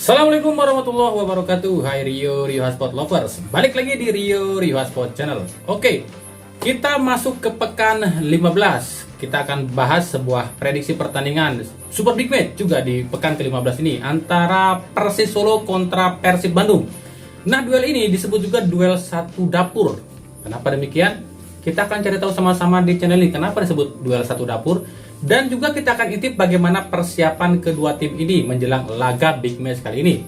Assalamualaikum warahmatullahi wabarakatuh. Hai Rio Hotspot Lovers. Balik lagi di Rio Hotspot Channel. Oke, kita masuk ke pekan 15. Kita akan bahas sebuah prediksi pertandingan Super Big Match juga di pekan ke-15 ini antara Persis Solo kontra Persib Bandung. Nah, duel ini disebut juga duel satu dapur. Kenapa demikian? Kita akan cari tahu sama-sama di channel ini kenapa disebut duel satu dapur. Dan juga kita akan intip bagaimana persiapan kedua tim ini menjelang laga Big Match kali ini.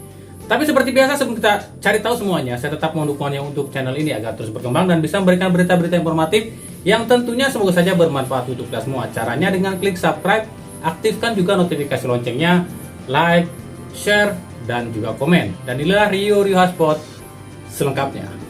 Tapi seperti biasa sebelum kita cari tahu semuanya, saya tetap mohon dukungannya untuk channel ini agar terus berkembang dan bisa memberikan berita-berita informatif yang tentunya semoga saja bermanfaat untuk kita semua. Caranya dengan klik subscribe, aktifkan juga notifikasi loncengnya, like, share, dan juga komen. Dan inilah Rio Hotspot selengkapnya.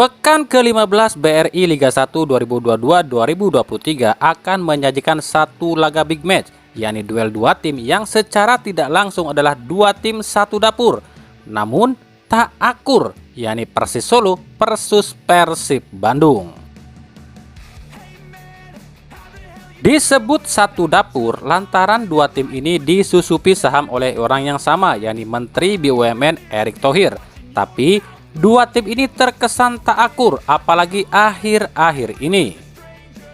Pekan ke-15 BRI Liga 1 2022-2023 akan menyajikan satu laga big match, yakni duel dua tim yang secara tidak langsung adalah dua tim satu dapur, namun tak akur, yakni Persis Solo versus Persib Bandung. Disebut satu dapur lantaran dua tim ini disusupi saham oleh orang yang sama, yakni Menteri BUMN Erick Thohir. Tapi dua tim ini terkesan tak akur, apalagi akhir-akhir ini.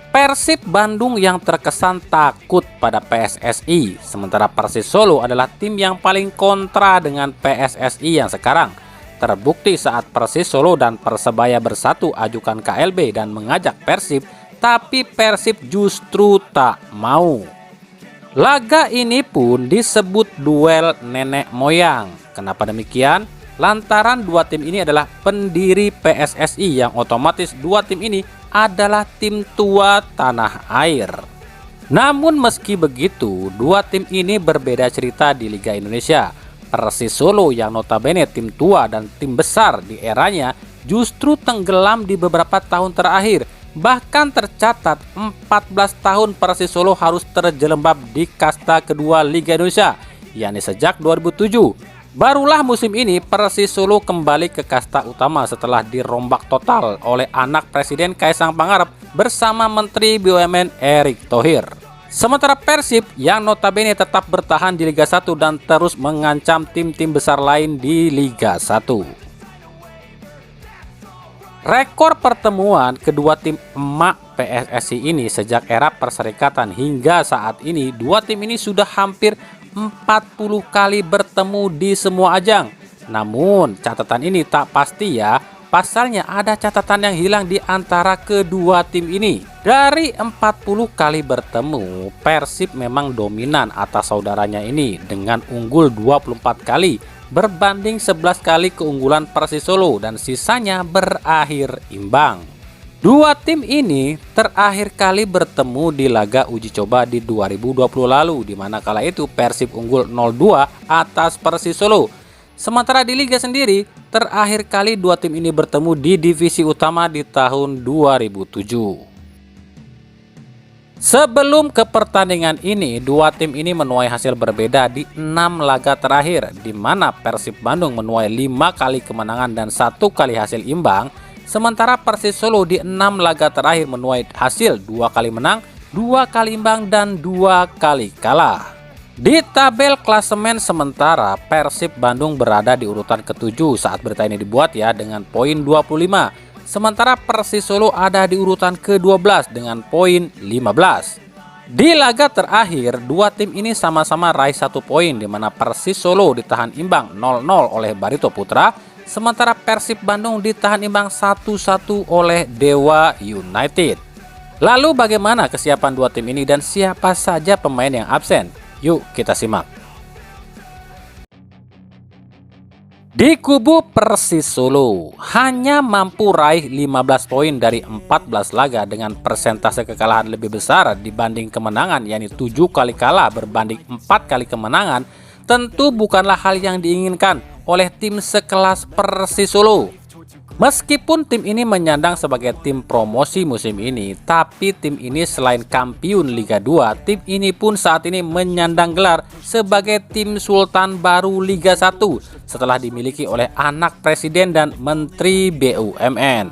Persib Bandung yang terkesan takut pada PSSI, sementara Persis Solo adalah tim yang paling kontra dengan PSSI yang sekarang. Terbukti saat Persis Solo dan Persebaya Bersatu ajukan KLB dan mengajak Persib, tapi Persib justru tak mau. Laga ini pun disebut duel nenek moyang. Kenapa demikian? Lantaran dua tim ini adalah pendiri PSSI yang otomatis dua tim ini adalah tim tua tanah air. Namun meski begitu, dua tim ini berbeda cerita di Liga Indonesia. Persis Solo yang notabene tim tua dan tim besar di eranya justru tenggelam di beberapa tahun terakhir. Bahkan tercatat 14 tahun Persis Solo harus terjelembab di kasta kedua Liga Indonesia, yakni sejak 2007. Barulah musim ini Persis Solo kembali ke kasta utama setelah dirombak total oleh anak Presiden Kaisang Pangarep bersama Menteri BUMN Erick Thohir. Sementara Persib yang notabene tetap bertahan di Liga 1 dan terus mengancam tim-tim besar lain di Liga 1. Rekor pertemuan kedua tim emak PSSI ini sejak era perserikatan hingga saat ini, dua tim ini sudah hampir 40 kali bertemu di semua ajang. Namun catatan ini tak pasti ya. Pasalnya ada catatan yang hilang di antara kedua tim ini. Dari 40 kali bertemu, Persib memang dominan atas saudaranya ini dengan unggul 24 kali berbanding 11 kali keunggulan Persis Solo dan sisanya berakhir imbang. Dua tim ini terakhir kali bertemu di laga uji coba di 2020 lalu, di mana kala itu Persib unggul 0-2 atas Persis Solo. Sementara di Liga sendiri, terakhir kali dua tim ini bertemu di divisi utama di tahun 2007. Sebelum ke pertandingan ini, dua tim ini menuai hasil berbeda di 6 laga terakhir, di mana Persib Bandung menuai 5 kali kemenangan dan 1 kali hasil imbang. Sementara Persis Solo di 6 laga terakhir menuai hasil 2 kali menang, 2 kali imbang, dan 2 kali kalah. Di tabel klasemen sementara, Persib Bandung berada di urutan ke-7 saat berita ini dibuat ya dengan poin 25. Sementara Persis Solo ada di urutan ke-12 dengan poin 15. Di laga terakhir, dua tim ini sama-sama raih 1 poin, di mana Persis Solo ditahan imbang 0-0 oleh Barito Putra. Sementara Persib Bandung ditahan imbang 1-1 oleh Dewa United. Lalu bagaimana kesiapan dua tim ini dan siapa saja pemain yang absen? Yuk kita simak. Di kubu Persis Solo hanya mampu raih 15 poin dari 14 laga dengan persentase kekalahan lebih besar dibanding kemenangan, yakni 7 kali kalah berbanding 4 kali kemenangan. Tentu bukanlah hal yang diinginkan oleh tim sekelas Persis Solo. Meskipun tim ini menyandang sebagai tim promosi musim ini, tapi tim ini selain kampiun Liga 2, tim ini pun saat ini menyandang gelar sebagai tim sultan baru Liga 1 setelah dimiliki oleh anak presiden dan menteri BUMN.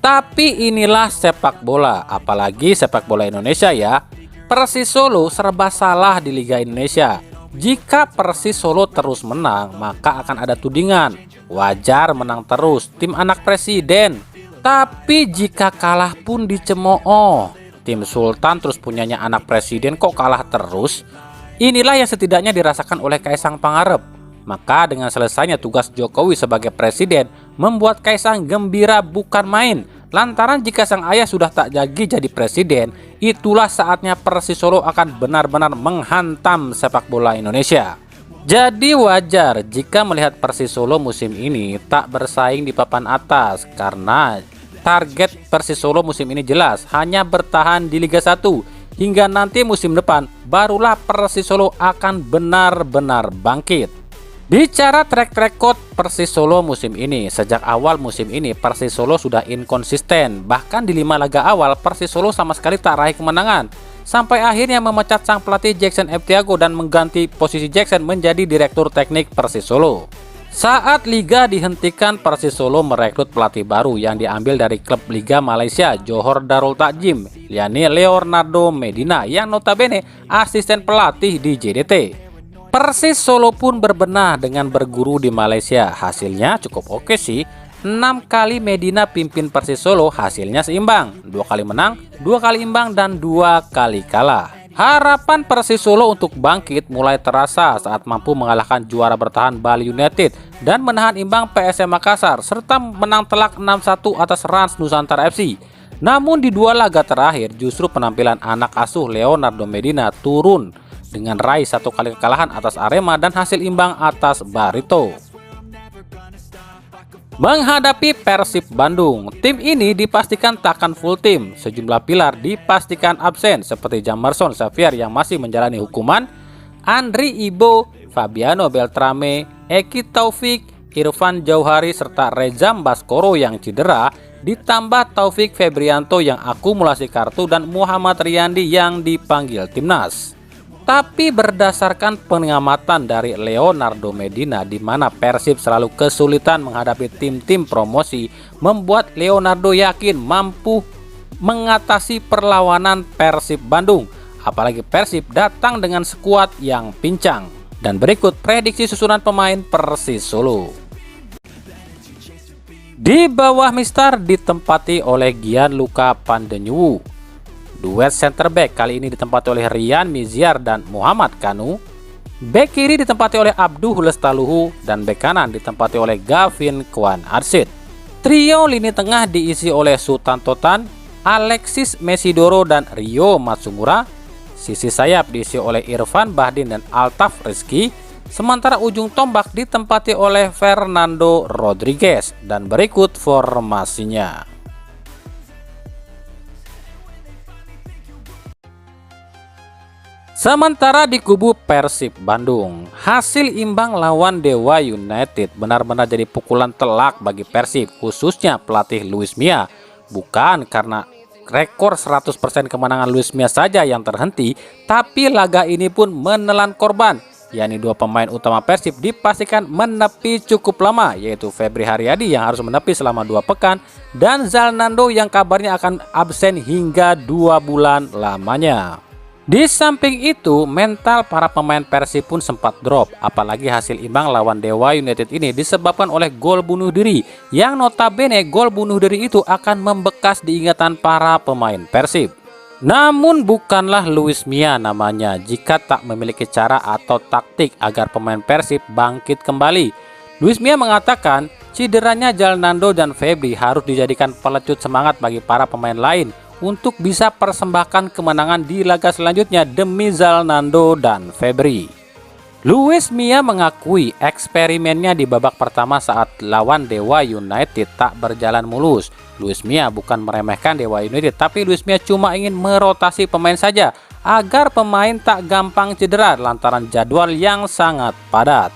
Tapi inilah sepak bola, apalagi sepak bola Indonesia ya. Persis Solo serba salah di Liga Indonesia. Jika Persis Solo terus menang, maka akan ada tudingan wajar menang terus tim anak presiden. Tapi jika kalah pun dicemooh, tim sultan terus punyanya anak presiden kok kalah terus. Inilah yang setidaknya dirasakan oleh Kaisang Pangarep. Maka dengan selesainya tugas Jokowi sebagai presiden, membuat Kaisang gembira bukan main. Lantaran jika sang ayah sudah tak jadi presiden, itulah saatnya Persis Solo akan benar-benar menghantam sepak bola Indonesia. Jadi wajar jika melihat Persis Solo musim ini tak bersaing di papan atas, karena target Persis Solo musim ini jelas hanya bertahan di Liga 1 hingga nanti musim depan barulah Persis Solo akan benar-benar bangkit. Bicara track record Persis Solo musim ini, sejak awal musim ini Persis Solo sudah inkonsisten, bahkan di 5 laga awal Persis Solo sama sekali tak raih kemenangan. Sampai akhirnya memecat sang pelatih Jackson F. Tiago dan mengganti posisi Jackson menjadi direktur teknik Persis Solo. Saat liga dihentikan, Persis Solo merekrut pelatih baru yang diambil dari klub Liga Malaysia Johor Darul Takzim, yakni Leonardo Medina yang notabene asisten pelatih di JDT. Persis Solo pun berbenah dengan berguru di Malaysia. Hasilnya cukup oke sih. 6 kali Medina pimpin Persis Solo, hasilnya seimbang, 2 kali menang, 2 kali imbang, dan 2 kali kalah. Harapan Persis Solo untuk bangkit mulai terasa saat mampu mengalahkan juara bertahan Bali United dan menahan imbang PSM Makassar serta menang telak 6-1 atas Rans Nusantara FC. Namun di 2 laga terakhir justru penampilan anak asuh Leonardo Medina turun dengan raih 1 kali kekalahan atas Arema dan hasil imbang atas Barito. Menghadapi Persib Bandung, tim ini dipastikan takkan full tim. Sejumlah pilar dipastikan absen seperti Jamerson Xavier yang masih menjalani hukuman, Andri Ibo, Fabiano Beltrame, Eki Taufik, Irfan Jauhari serta Rezam Baskoro yang cedera, ditambah Taufik Febrianto yang akumulasi kartu dan Muhammad Riyandi yang dipanggil timnas. Tapi berdasarkan pengamatan dari Leonardo Medina, di mana Persib selalu kesulitan menghadapi tim-tim promosi, membuat Leonardo yakin mampu mengatasi perlawanan Persib Bandung. Apalagi Persib datang dengan skuad yang pincang. Dan berikut prediksi susunan pemain Persis Solo. Di bawah Mister ditempati oleh Gianluca Pandenyuwu. Duet center back kali ini ditempati oleh Rian Miziar dan Muhammad Kanu. Back kiri ditempati oleh Abduh Lestaluhu dan back kanan ditempati oleh Gavin Kwan Arsid. Trio lini tengah diisi oleh Sultan Totan, Alexis Mesidoro dan Rio Matsumura. Sisi sayap diisi oleh Irfan Bahdin dan Altaf Rizky. Sementara ujung tombak ditempati oleh Fernando Rodriguez. Dan berikut formasinya. Sementara di kubu Persib Bandung, hasil imbang lawan Dewa United benar-benar jadi pukulan telak bagi Persib, khususnya pelatih Luis Mia. Bukan karena rekor 100% kemenangan Luis Mia saja yang terhenti, tapi laga ini pun menelan korban, yakni 2 pemain utama Persib dipastikan menepi cukup lama, yaitu Febri Haryadi yang harus menepi selama 2 pekan dan Zalnando yang kabarnya akan absen hingga 2 bulan lamanya. Di samping itu, mental para pemain Persib pun sempat drop, apalagi hasil imbang lawan Dewa United ini disebabkan oleh gol bunuh diri, yang notabene gol bunuh diri itu akan membekas di ingatan para pemain Persib. Namun bukanlah Luis Mia namanya jika tak memiliki cara atau taktik agar pemain Persib bangkit kembali. Luis Mia mengatakan cederanya Zalnando dan Febri harus dijadikan pelecut semangat bagi para pemain lain untuk bisa persembahkan kemenangan di laga selanjutnya demi Zalnando dan Febri. Luis Mia mengakui eksperimennya di babak pertama saat lawan Dewa United tak berjalan mulus. Luis Mia bukan meremehkan Dewa United, tapi Luis Mia cuma ingin merotasi pemain saja agar pemain tak gampang cedera lantaran jadwal yang sangat padat.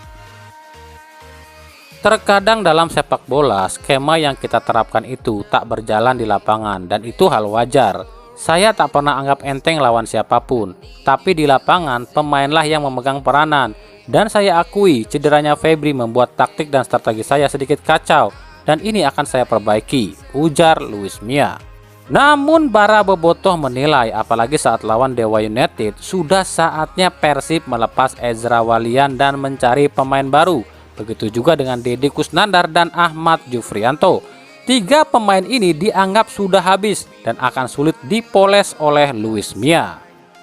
Terkadang dalam sepak bola, skema yang kita terapkan itu tak berjalan di lapangan dan itu hal wajar. Saya tak pernah anggap enteng lawan siapapun, tapi di lapangan pemainlah yang memegang peranan. Dan saya akui cederanya Febri membuat taktik dan strategi saya sedikit kacau dan ini akan saya perbaiki, ujar Luis Mia. Namun Bara Bobotoh menilai apalagi saat lawan Dewa United sudah saatnya Persib melepas Ezra Walian dan mencari pemain baru. Begitu juga dengan Deddy Kusnandar dan Ahmad Jufrianto. Tiga pemain ini dianggap sudah habis dan akan sulit dipoles oleh Luis Mia.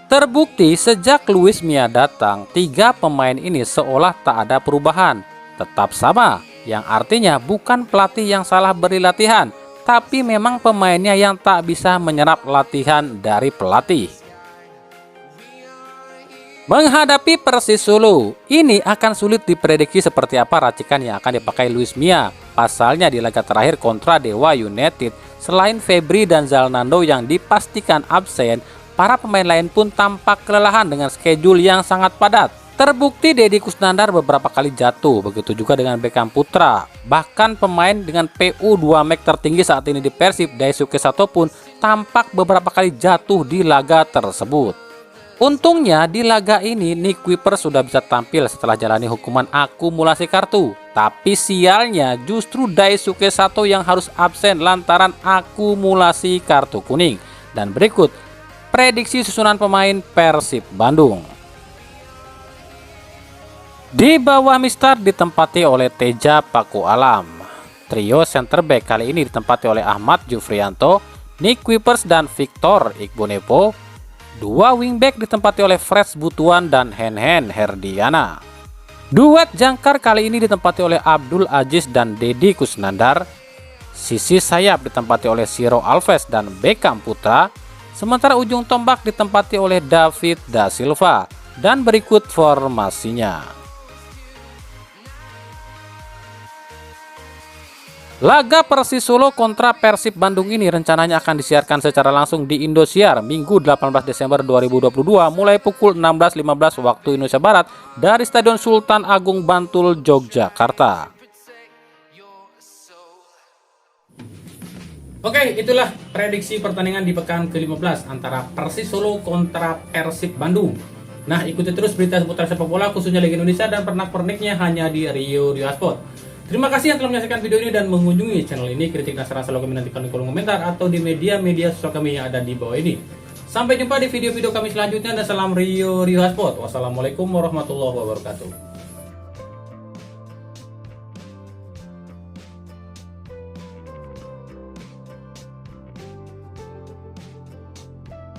Terbukti sejak Luis Mia datang, tiga pemain ini seolah tak ada perubahan. Tetap sama, yang artinya bukan pelatih yang salah beri latihan, tapi memang pemainnya yang tak bisa menyerap latihan dari pelatih. Menghadapi Persis Solo, ini akan sulit diprediksi seperti apa racikan yang akan dipakai Luis Mia. Pasalnya di laga terakhir kontra Dewa United, selain Febri dan Zalnando yang dipastikan absen, para pemain lain pun tampak kelelahan dengan schedule yang sangat padat. Terbukti Deddy Kusnandar beberapa kali jatuh, begitu juga dengan Beckham Putra. Bahkan pemain dengan PU 2 mek tertinggi saat ini di Persib, Daisuke Sato pun tampak beberapa kali jatuh di laga tersebut. Untungnya di laga ini Nick Kuiper sudah bisa tampil setelah jalani hukuman akumulasi kartu. Tapi sialnya justru Daisuke Sato yang harus absen lantaran akumulasi kartu kuning. Dan berikut prediksi susunan pemain Persib Bandung. Di bawah Mister ditempati oleh Teja Paku Alam. Trio center back kali ini ditempati oleh Ahmad Jufrianto, Nick Kuipers dan Victor Iqbonepo. Dua wingback ditempati oleh Freds Butuan dan Hen Herdiana. Duet jangkar kali ini ditempati oleh Abdul Aziz dan Deddy Kusnandar. Sisi sayap ditempati oleh Ciro Alves dan Beckham Putra. Sementara ujung tombak ditempati oleh David Da Silva. Dan berikut formasinya. Laga Persis Solo kontra Persib Bandung ini rencananya akan disiarkan secara langsung di Indosiar Minggu 18 Desember 2022 mulai pukul 16.15 waktu Indonesia Barat dari Stadion Sultan Agung Bantul, Yogyakarta. Oke, itulah prediksi pertandingan di pekan ke-15 antara Persis Solo kontra Persib Bandung. Nah, ikuti terus berita seputar sepak bola khususnya Liga Indonesia dan pernak-perniknya hanya di Rio Sport. Terima kasih yang telah menyaksikan video ini dan mengunjungi channel ini. Kritik dan saran selalu kami nantikan di kolom komentar atau di media-media sosial kami yang ada di bawah ini. Sampai jumpa di video-video kami selanjutnya dan salam Rio Sport. Wassalamualaikum warahmatullahi wabarakatuh.